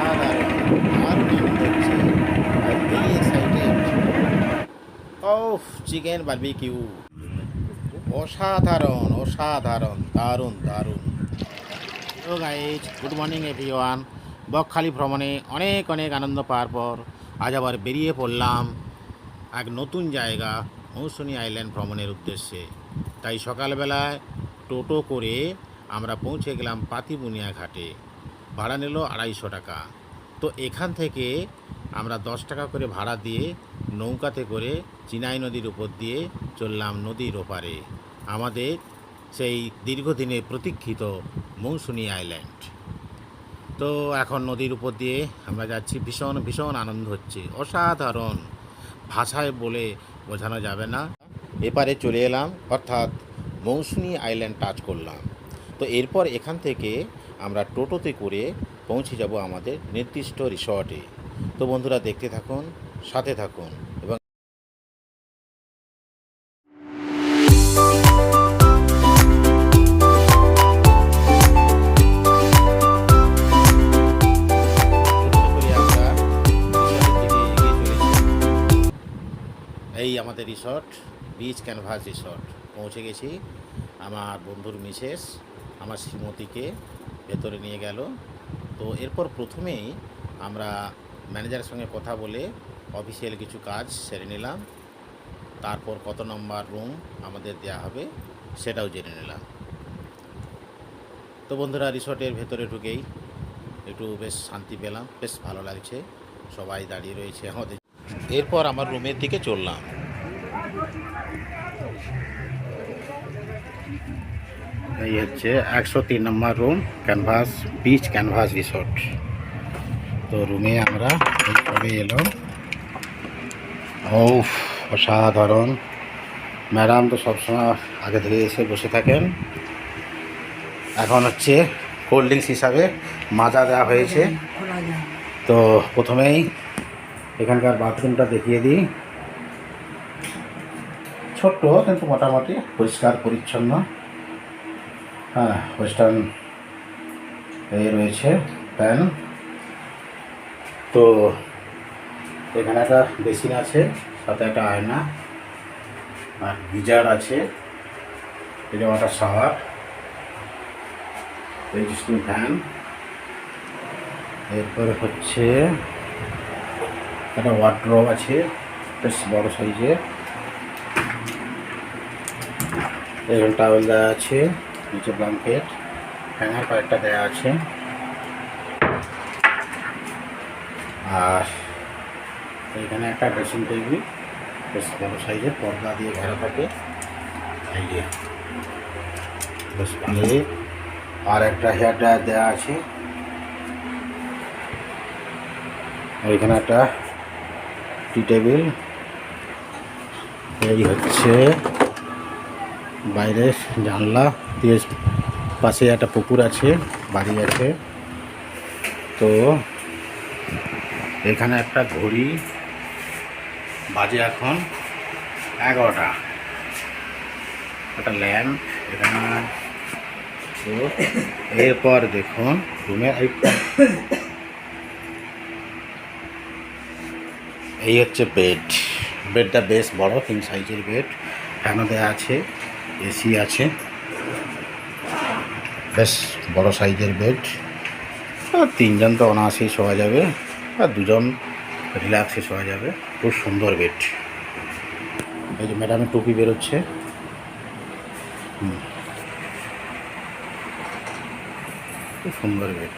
আর আনন্দ হচ্ছে, very excited. ওফ, chicken barbecue অসাধারণ অসাধারণ, দারুণ দারুণ। তো guys, good morning everyone. Bakkhali ভ্রমণে অনেক অনেক আনন্দ পাওয়ার পর আজ আবার বেরিয়ে পড়লাম এক নতুন জায়গা মৌসুনী আইল্যান্ড ভ্রমণের উদ্দেশ্যে। তাই সকালবেলায় টোটো করে আমরা পৌঁছে গেলাম পাতিবুনিয়া ঘাটে। ভাড়া নিল 250 টাকা। তো এখান থেকে আমরা 10 টাকা করে ভাড়া দিয়ে নৌকাতে করে চিনাই নদীর উপর দিয়ে চললাম নদীর ওপারে, আমাদের সেই দীর্ঘদিনের প্রতীক্ষিত মৌসুনী আইল্যান্ড। তো এখন নদীর উপর দিয়ে আমরা যাচ্ছি, ভীষণ ভীষণ আনন্দ হচ্ছে, অসাধারণ, ভাষায় বলে বোঝানো যাবে না। এপারে চলে এলাম, অর্থাৎ মৌসুনী আইল্যান্ড টাচ করলাম। তো এরপর এখান থেকে আমরা টোটোতে করে পৌঁছে যাব আমাদের নির্দিষ্ট রিসর্টে। তো বন্ধুরা, দেখতে থাকুন, সাথে থাকুন এবং এই আমাদের রিসর্ট, বিচ ক্যানভাস রিসর্ট পৌঁছে গেছি। আমার বন্ধুর মিসেস আমার শ্রীমতীকে ভেতরে নিয়ে গেল। তো এরপর প্রথমেই আমরা ম্যানেজারের সঙ্গে কথা বলে অফিসিয়াল কিছু কাজ সেরে নিলাম। তারপর কত নম্বর রুম আমাদের দেয়া হবে সেটাও জেনে নিলাম। তো বন্ধুরা, রিসর্টের ভেতরে ঢুকেই একটু বেশ শান্তি পেলাম, বেশ ভালো লাগছে, সবাই দাঁড়িয়ে রয়েছে আমাদের। এরপর আমার রুমের দিকে চললাম। এই হচ্ছে 103 নম্বর room, canvas beach canvas resort. তো রুমে আমরা এইভাবে এলো। ও, অসাধারণ। ম্যাডাম তো সবসময় আগে থেকে এসে বসে থাকেন। এখন হচ্ছে কোল্ড ড্রিঙ্কস হিসাবে মাজা দেওয়া হয়েছে। তো প্রথমেই এখানকার বাথরুমটা দেখিয়ে দিই। ছোট্ট কিন্তু মোটামুটি পরিষ্কার পরিচ্ছন্ন। হ্যাঁ, ওয়েস্টার্ন এই রয়েছে ফ্যান। তো এখানে একটা বেসিন আছে, সাথে একটা আয়না, আর গিজার আছে, এটা একটা শাওয়ার, রেজিস্ট্রিং ফ্যান। এরপরে হচ্ছে একটা ওয়ার্ড্রোব আছে, বেশ বড় সাইজের। এখানে টাওয়েল দেওয়া আছে, নিচে ব্ল্যাঙ্কেট, হ্যাঙ্গার কয়েকটা দেওয়া আছে। আর এখানে একটা ড্রেসিং টেবিল, বেশ বড় সাইজের, পর্দা দিয়ে ঘেরা থাকে। এই যে বেশ ভালোই। আর একটা হেয়ার ড্রায়ার দেওয়া আছে। ওইখানে একটা টি টেবিল। এই হচ্ছে বাইরে জানলা দিয়ে, পাশে একটা পুকুর আছে, বাড়ি আছে। তো এখানে একটা ঘড়ি বাজে এখন 11টা, একটা ল্যাম্প এখানে। তো এরপর দেখুন রুমে এই হচ্ছে বেড। বেডটা বেশ বড়, 3 সাইজের বেড, ফ্যানও দেওয়া আছে, এসি আছে, বেশ বড় সাইজের বেড। আর 3 জন তো অনায়াসেই শোয়া যাবে, আর 2 জন রিল্যাক্সে শোয়া যাবে। খুব সুন্দর বেড। এই যে ম্যাডামের টুপি বেরোচ্ছে। খুব সুন্দর বেড।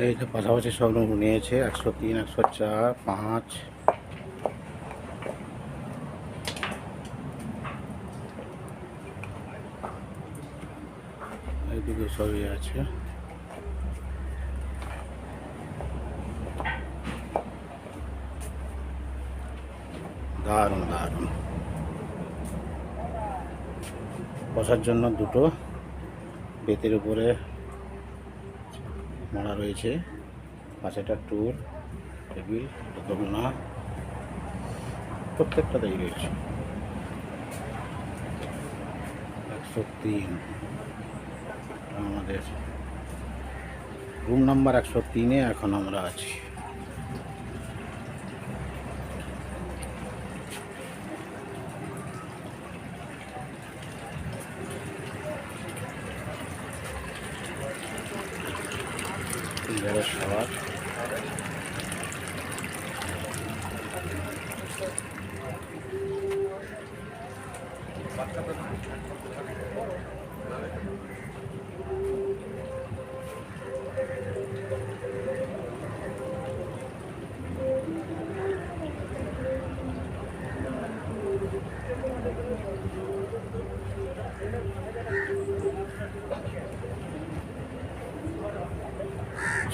এই যে পাশাপাশি সব রুম নিয়েছে, 103, 104, 5। এইদিকে সবই আছে। দারুণ দারুণ। বসার জন্য দুটো বেতের উপরে মারা রয়েছে, পাশে একটা টুল টেবিল, দোলনা, প্রত্যেকটাতেই রয়েছে। 103 আমাদের রুম নাম্বার 103-এ এখন আমরা আছি। শাওয়ার,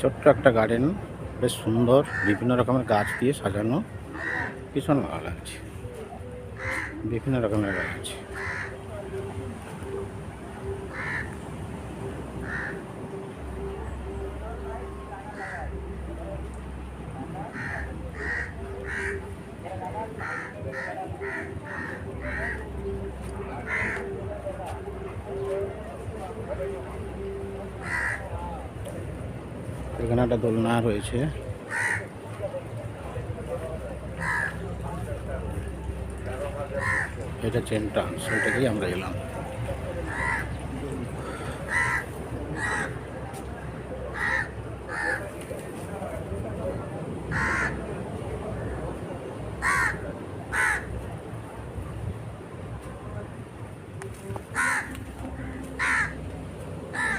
ছোট্ট একটা গার্ডেন, বেশ সুন্দর, বিভিন্ন রকমের গাছ দিয়ে সাজানো, ভীষণ ভালো লাগছে। বিভিন্ন রকমের গাছ, এখানে একটা দোলনা রয়েছে। এটা চেনটা, সেটা দিয়ে আমরা এলাম।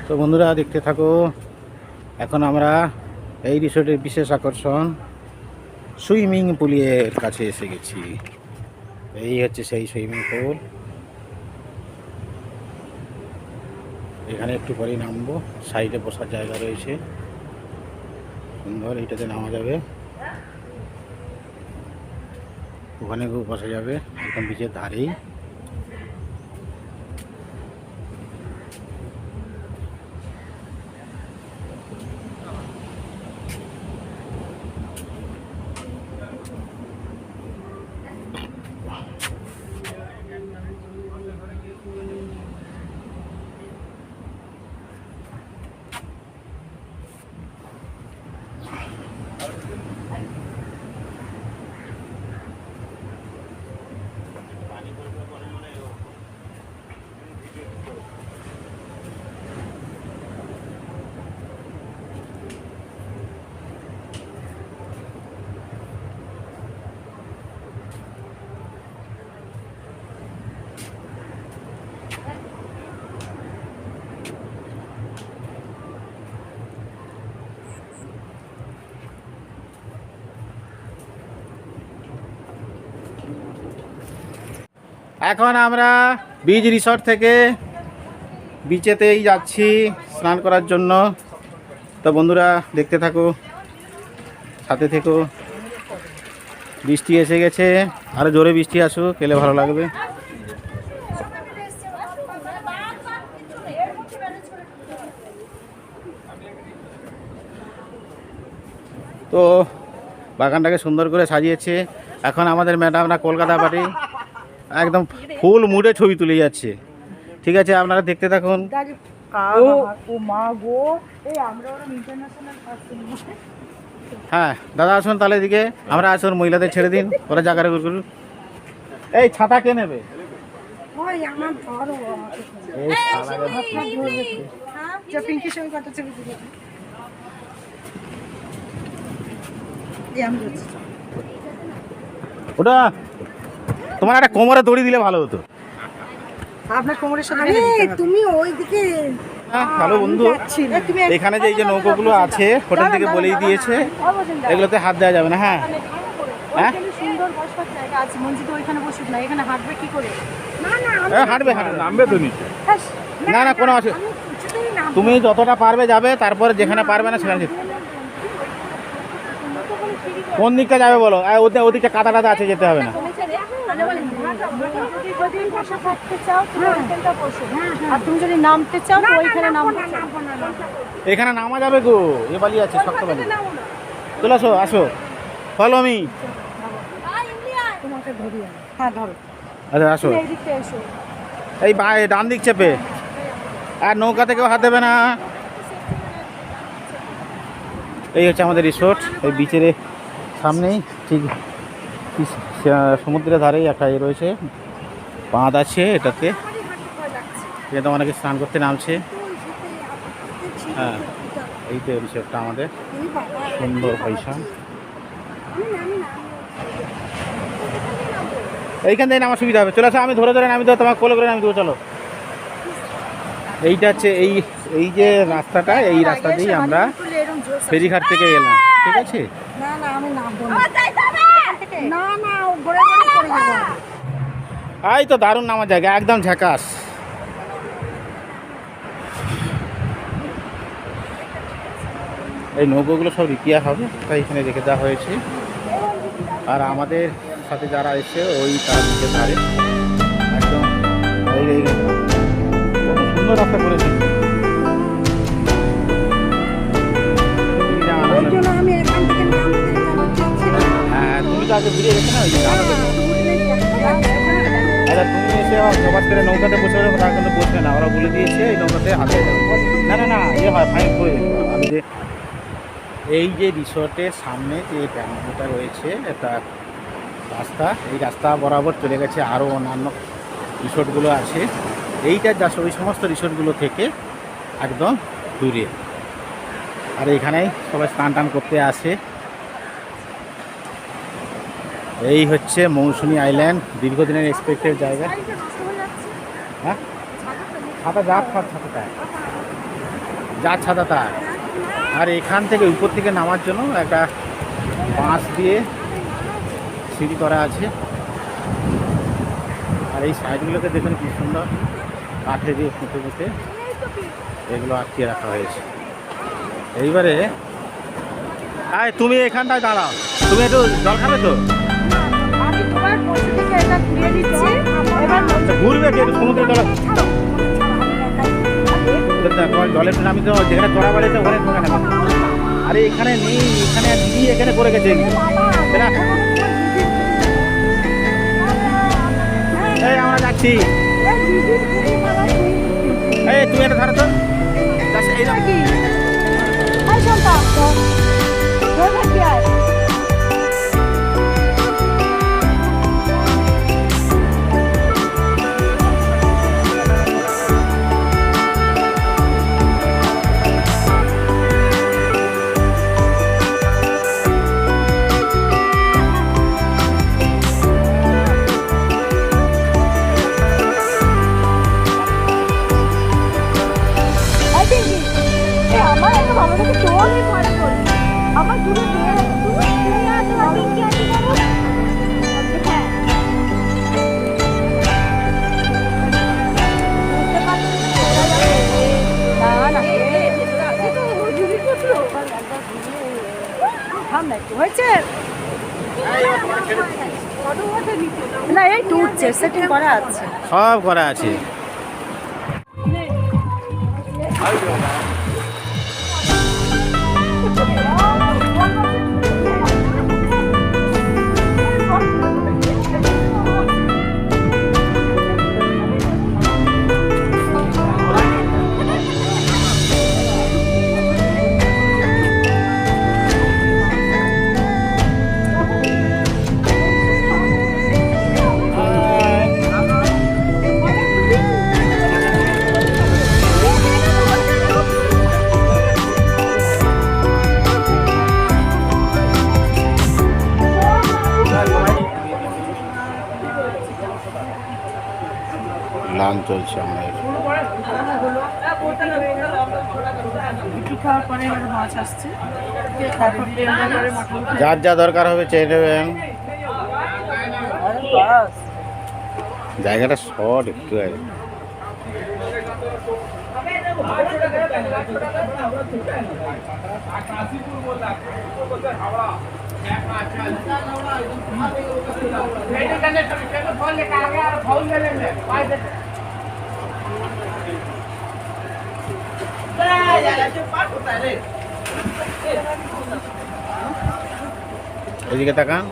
তো বন্ধুরা দেখতে থাকো। এখন আমরা এই রিসোর্টের বিশেষ আকর্ষণ সুইমিং পুলের কাছে এসে গেছি। এই হচ্ছে সেই সুইমিং পুল। এখানে একটু পরেই নামবো, সাইডে বসার জায়গা রয়েছে সুন্দর, এইটাতে নামা যাবে, ওখানে বসা যাবে একদম বিচের ধারেই। এখন আমরা বিচ রিসর্ট থেকে বিচেতেই যাচ্ছি স্নান করার জন্য। তো বন্ধুরা দেখতে থাকো, সাথে থেকো। বৃষ্টি এসে গেছে, আরো জোরে বৃষ্টি আসুক, এলে ভালো লাগবে। তো বাগানটাকে সুন্দর করে সাজিয়েছে। এখন আমাদের ম্যাডামরা কলকাতা পার্টি একদম ফুল মুডে ছবি তুলে যাচ্ছে। ঠিক আছে, আপনারা দেখতে থাকুন। হ্যাঁ দাদা আসুন তাহলে এদিকে, আমরা আসুন, মহিলাদের ছেড়ে দিন, ওরা জায়গা করুন। এই ছাতা কে নেবে? ওটা তোমার একটা কোমরে দড়ি দিলে ভালো হতো। আপনার কোমরের সাথে তুমি ওইদিকে। হ্যালো বন্ধু, এখানে যে এই যে নৌকোগুলো আছে হোটেল থেকে বলেই দিয়েছে, এগুলোতে হাত দেওয়া যাবে না। হ্যাঁ হ্যাঁ সুন্দর বসবার জায়গা আছে, মঞ্জিত ওইখানে বসুক না, এখানে হাঁটবে কি করে? না না হাঁটবে, নামবে তো নিচে। না না কোনো আছে, তুমি যতটা পারবে যাবে, তারপরে যেখানে পারবে না সেখানে যেতে। কোন দিকটা যাবে বলো? ওদিকটা কাদা টাদা আছে, যেতে হবে না। যদি ওইদিন বসে থাকতে চাও তুমি ওইখানটা বসো, আর তুমি যদি নামতে চাও তো ওইখানে নামতে চাও। এখানে নামা যাবে গো, এ বালি আছে, শক্ত বালি। চলে আসো, আসো, ফলো মি। তোমাকে ধরি আমি। হ্যাঁ ধরো, আচ্ছা আসো, তুমি এই দিকটা এসো। এই ডান দিক চেপে, আর নৌকাতে কেউ হাত দেবে না। এই হচ্ছে আমাদের রিসোর্ট, এই বিচের সামনেই, ঠিক সমুদ্রের ধারেই একটা রয়েছে, বাঁধ আছে এটাতে, এখানে তো অনেকে স্নান করতে নামছে। হ্যাঁ, এই তো রিসোর্টটা আমাদের, সুন্দর পয়সা। এইখান থেকে নামার সুবিধা হবে, চলে আসো, আমি ধরে ধরে নামি দেবো, তোমাকে কোলে করে নামি দেবো, চলো। এইটা হচ্ছে এই যে রাস্তাটা, এই রাস্তা দিয়েই আমরা ফেরিঘাট থেকে এলাম, ঠিক আছে? না না আমি নামবো না, না না ঘুরে ঘুরে পড়ে যাবো। এই তো দারুণ নামার জায়গা, একদম ঝাকাস। এই নৌকোগুলো সব রিপেয়ার হবে, তাই এখানে রেখে দেওয়া হয়েছে। আর আমাদের সাথে যারা এসে ওই তার দিকে ধারে একদম কত সুন্দর রাস্তা করেছে। আমি এখান থেকে হ্যাঁ, তুমি তো আগে ঘুরে গেছো না, ওই যে আচ্ছা, তুমি এসে সবার করে নৌকাতে বসে ওরা তারা কিন্তু বসবে না, ওরা বলে দিয়েছে এই নৌকাতে হাতে না না না ইয়ে হয়, ফাইন করে দেবে। আমি যে এই যে রিসোর্টের সামনে যে ব্যাম্বুটা রয়েছে, একটা রাস্তা, এই রাস্তা বরাবর চলে গেছে আরও অন্যান্য রিসোর্টগুলো আছে। এইটা জাস্ট ওই সমস্ত রিসোর্টগুলো থেকে একদম দূরে। আর এখানেই সবাই স্নান টান করতে আসে। এই হচ্ছে মৌসুমী আইল্যান্ড, দীর্ঘদিনের এক্সপেক্টেড জায়গা। হ্যাঁ, ছাতা যা ছাতাটা যা ছাতাটা। আর এখান থেকে উপর থেকে নামার জন্য একটা বাঁশ দিয়ে সিঁড়ি করা আছে। আর এই সাইডগুলোকে দেখুন কি সুন্দর, কাঠে দিয়ে ফুটে ফুটে এগুলো আটকে রাখা হয়েছে। এইবারে আয়, তুমি এখানটায় দাঁড়াও, তুমি একটু জল খাবে তো? আমি তোমার বসে থেকে এটা ঘুরিয়ে দিচ্ছি, এবার আচ্ছা, ঘুরবে কি একটু সমুদ্রের জলে? জলের নামি তো যেখানে চড়া বাড়িতে ওখানে ঢোকে না। আরে এখানে নেই, এখানে দিদি এখানে করে গেছে এগুলো। এই আমরা যাচ্ছি, এই তুমি একটা ধরো তো। আমার একটা ভালো থেকে চোখ পরে করি আমার দূরে দিয়ে তুমি আসো আমি কি আছি করো। হ্যাঁ হয়েছে না, এই তো উঠছে, সেটিং করা আছে, সব করা আছে। লান চলছে আমাদের। যার যা দরকার হবে চেয়ে নেবেন। জায়গাটা শর্ট একটু আছে। ওইদিকে তাকান।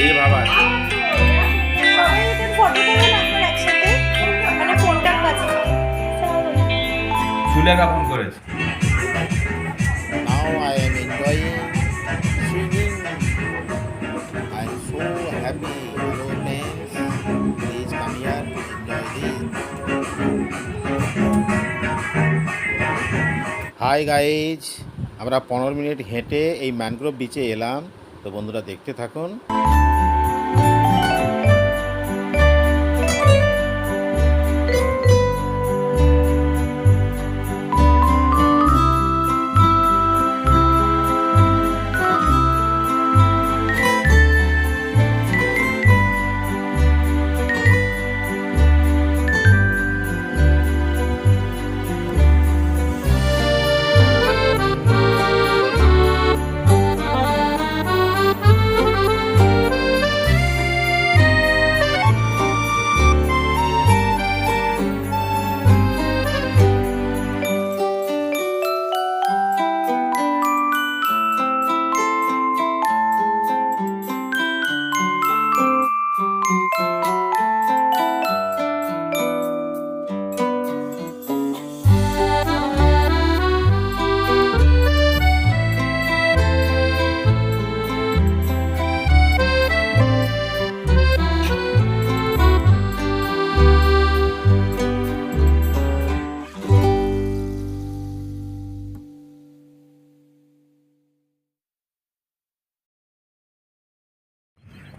ये बाबा সবাই একটা ফটো তুলে রাখবেন একসাথে, মানে ফোনটার কাছে। সুলেখা ফোন করেছে। now I am enjoying swimming. I am so happy. Hello friends, please come here, enjoy this. Hi guys, আমরা 15 মিনিট হেঁটে এই ম্যানগ্রোভ বিচে এলাম। তো বন্ধুরা দেখতে থাকুন।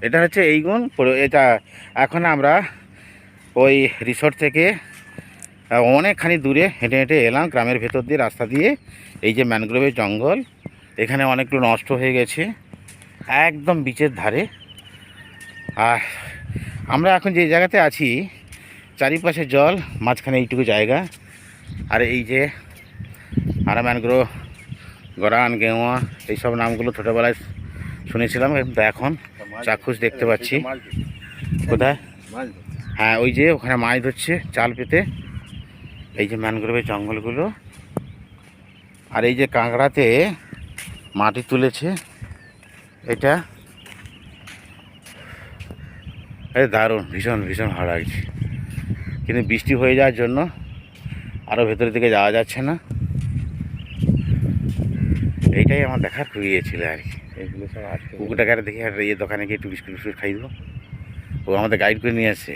এটা হচ্ছে এইগুন। এটা এখন আমরা ওই রিসোর্ট থেকে অনেকখানি দূরে হেঁটে হেঁটে এলাম, গ্রামের ভেতর দিয়ে রাস্তা দিয়ে। এই যে ম্যানগ্রোভের জঙ্গল, এখানে অনেকগুলো নষ্ট হয়ে গেছে, একদম বিচের ধারে। আর আমরা এখন যে জায়গাতে আছি, চারিপাশে জল, মাঝখানে এইটুকু জায়গা। আর এই যে আরা ম্যানগ্রোভ, গরান, গেওয়া, এইসব নামগুলো ছোটোবেলায় শুনেছিলাম, কিন্তু এখন চাক্ষুষ দেখতে পাচ্ছি। কোথায়? হ্যাঁ, ওই যে ওখানে মাছ ধরছে জাল পেতে। এই যে ম্যানগ্রোভের জঙ্গলগুলো, আর এই যে কাঁকড়াতে মাটি তুলেছে, এটা দারুণ, ভীষণ ভীষণ ভালো লাগছে। কিন্তু বৃষ্টি হয়ে যাওয়ার জন্য আরও ভেতরের দিকে যাওয়া যাচ্ছে না। এইটাই আমার দেখার খুবই ইয়ে ছিল আর কি। এগুলো সব আছে। কুকুরটাকে আর দেখি, আর ইয়ে দোকানে গিয়ে একটু বিস্কুট বিস্কুট খাই দেবো। ও আমাদের গাইড করে নিয়ে আসছে।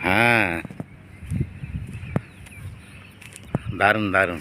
হ্যাঁ, দারুণ দারুণ।